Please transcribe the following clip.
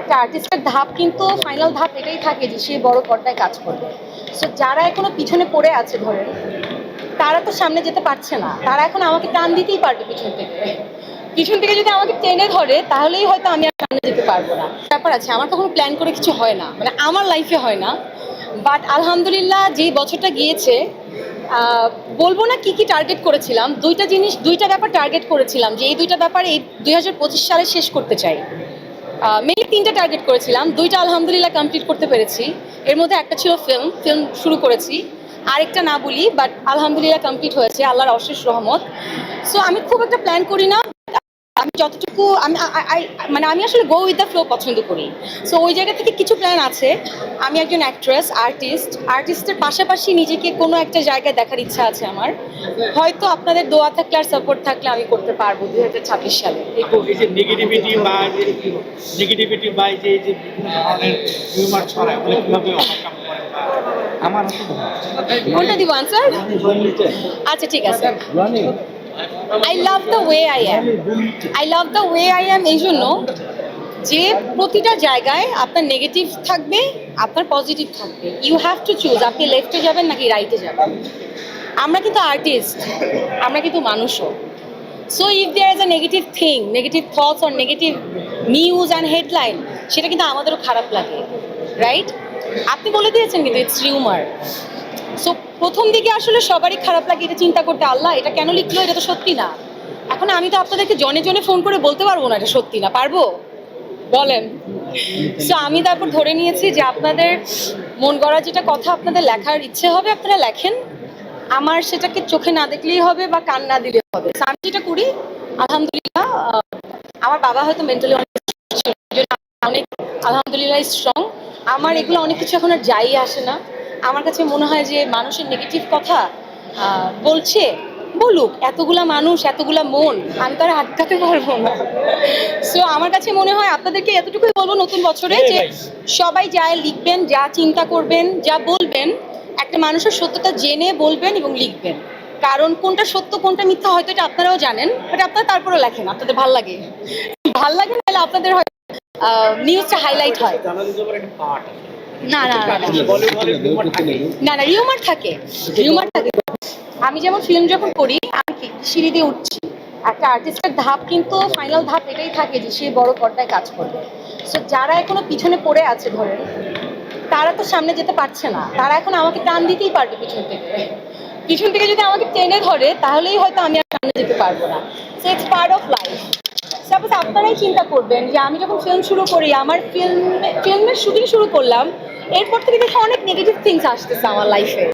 একটা আর্টিস্টের ধাপ কিন্তু ফাইনাল ধাপ এটাই থাকে যে সে বড় পর্দায় কাজ করবে। সো যারা এখনো পিছনে পড়ে আছে ধরেন, তারা তো সামনে যেতে পারছে না, তারা এখন আমাকে টান দিতেই পারবে পিছন থেকে। পিছন থেকে যদি আমাকে টেনে ধরে তাহলেই হয়তো আমি আর সামনে যেতে পারবো না। ব্যাপার আছে, আমার কখনো প্ল্যান করে কিছু হয় না, মানে আমার লাইফে হয় না। বাট আলহামদুলিল্লাহ যেই বছরটা গিয়েছে, বলবো না কি কি টার্গেট করেছিলাম, দুইটা ব্যাপার টার্গেট করেছিলাম যে এই দুইটা ব্যাপার এই 2025 সালে শেষ করতে চাই। মেইনলি তিনটা টার্গেট করেছিলাম, দুইটা আলহামদুলিল্লাহ কমপ্লিট করতে পেরেছি। এর মধ্যে একটা ছিল ফিল্ম শুরু করেছি, আরেকটা না বলি, বাট আলহামদুলিল্লাহ কমপ্লিট হয়েছে, আল্লাহর অশেষ রহমত। সো আমি খুব একটা প্ল্যান করি না, আমি যতটুকু মানে আমি আসলে গো উইথ দ্য ফ্লো পছন্দ করি। সো ওই জায়গা থেকে কিছু প্ল্যান আছে। আমি একজন অ্যাক্ট্রেস, আর্টিস্টের পাশাপাশি নিজেকে কোনো একটা জায়গায় দেখার ইচ্ছা আছে আমার। হয়তো আপনাদের দোয়া থাকলে আর সাপোর্ট থাকলে আমি করতে পারবো 2026 সালে। এই যে নেগেটিভিটি বা এই যে বিভিন্ন ধরনের রিউমার ছড়ায় ওগুলো কিভাবে ওভারকাম করেন বা আমার কোনটা দিব আনসার? আচ্ছা ঠিক আছে। I love the way I am এই জন্য যে প্রতিটা জায়গায় আপনার নেগেটিভ থাকবে, আপনার পজিটিভ থাকবে। ইউ হ্যাভ টু চুজ, আপনি লেফটে যাবেন নাকি রাইটে যাবেন। আমরা কিন্তু আর্টিস্ট, আমরা কিন্তু মানুষও। So if there is a negative thing, negative thoughts or negative news and headline, সেটা কিন্তু আমাদেরও খারাপ লাগে, রাইট? আপনি বলে দিয়েছেন কিন্তু ইটস রিউমার। সো প্রথম দিকে আসলে সবারই খারাপ লাগে, এটা চিন্তা করতে, আল্লাহ এটা কেন লিখলো, এটা তো সত্যি না। এখন আমি তো আপনাদেরকে জনে জনে ফোন করে বলতে পারবো না এটা সত্যি না, পারবো? বলেন। সো আমি তারপর ধরে নিয়েছি যে আপনাদের মন গড়া যেটা কথা আপনাদের লেখার ইচ্ছে হবে আপনারা লেখেন, আমার সেটাকে চোখে না দেখলেই হবে বা কান না দিলেই হবে। আমি যেটা করি আলহামদুলিল্লাহ, আমার বাবা হয়তো মেন্টালি অনেক আলহামদুলিল্লাহ স্ট্রং। আমার এগুলো অনেক কিছু এখন আর যাই আসে না। আমার কাছে মনে হয় যে মানুষের নেগেটিভ কথা বলছে, বলুক, এতগুলা মানুষ এতগুলা মন, আমি তো আর আটকাতে পারবো না। সো আমার কাছে মনে হয় আপনাদেরকে এতটুকুই বলবো নতুন বছরে যে সবাই যা লিখবেন, যা চিন্তা করবেন, যা বলবেন, একটা মানুষের সত্যতা জেনে বলবেন এবং লিখবেন। কারণ কোনটা সত্য কোনটা মিথ্যা হয়তো এটা আপনারাও জানেন, বাট আপনারা তারপরেও লেখেন, আপনাদের ভাল লাগে তাহলে আপনাদের হয়তো নিউজটা হাইলাইট হয়। না না না না রিউমার থাকে। আমি যেমন ফিল্ম যখন করি, আমি কি সিঁড়ি দিয়ে উঠছি, একটা আর্টিস্টের ধাপ কিন্তু ফাইনাল ধাপ এটাই থাকে যে সে বড় পর্দায় কাজ করবে। সো যারা এখনো পিছনে পড়ে আছে ধরেন, তারা তো সামনে যেতে পারছে না, তারা এখন আমাকে টান দিতেই পারবে পিছন থেকে যদি আমাকে টেনে ধরে তাহলেই হয়তো আমি আর সামনে যেতে পারবো না। So it's part of life. Suppose আপনারাই চিন্তা করবেন যে আমি যখন ফিল্ম শুরু করি, আমার ফিল্মের শুটিং শুরু করলাম, এরপর থেকে দেখে অনেক নেগেটিভ থিংস আসতেছে আমার লাইফে।